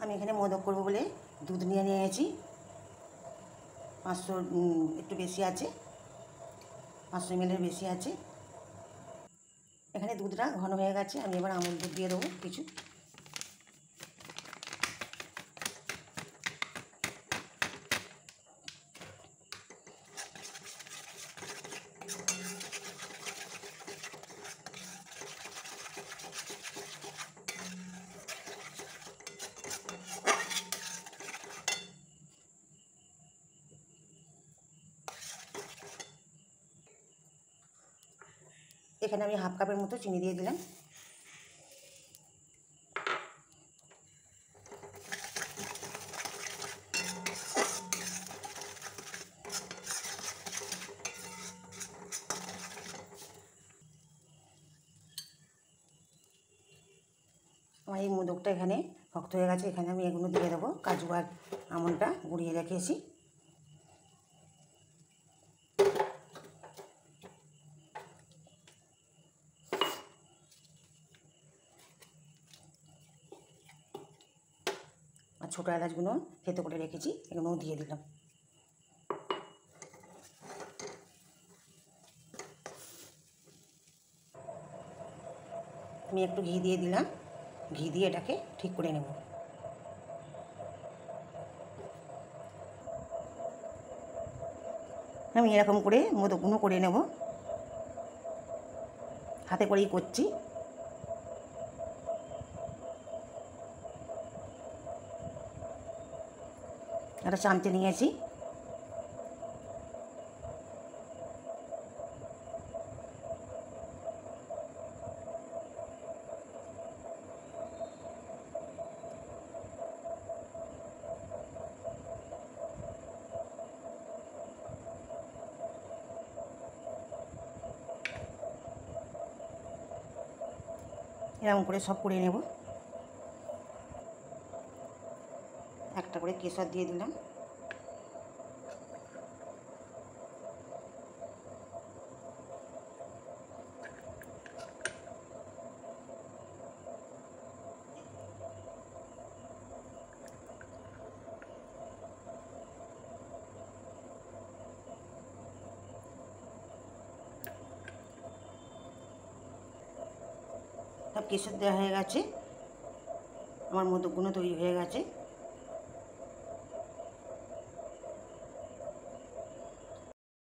আমি এখানে মোদক করব বলে দুধ নিয়ে নিয়েছি 500 একটু বেশি আছে, 500 ml বেশি আছে। এখানে দুধটা ঘন হয়ে গেছে, আমি এবার আমুল দুধ দিয়ে দেবো কিছু। এখানে আমি হাফ কাপের মতো চিনি দিয়ে দিলাম। আমার এই মোদকটা এখানে শক্ত হয়ে গেছে, এখানে আমি এগুলো দিয়ে দেবো। কাজু আর আমন্ডটা গুঁড়িয়ে রেখেছি। আর ছোটো এলাচগুলো থেতো করে রেখেছি, এগুলোও দিয়ে দিলাম। আমি একটু ঘি দিয়ে দিলাম, ঘি দিয়ে এটাকে ঠিক করে নেব। আমি এরকম করে মোদকগুলো করে নেব, হাতে করেই করছি। একটা চামচে নিয়েছি, এরকম করে সব করে নেব। একটা করে কেশর দিয়ে দিলাম। সব কেশর দেওয়া হয়ে গেছে, আমার মোদকগুলো তৈরি হয়ে গেছে।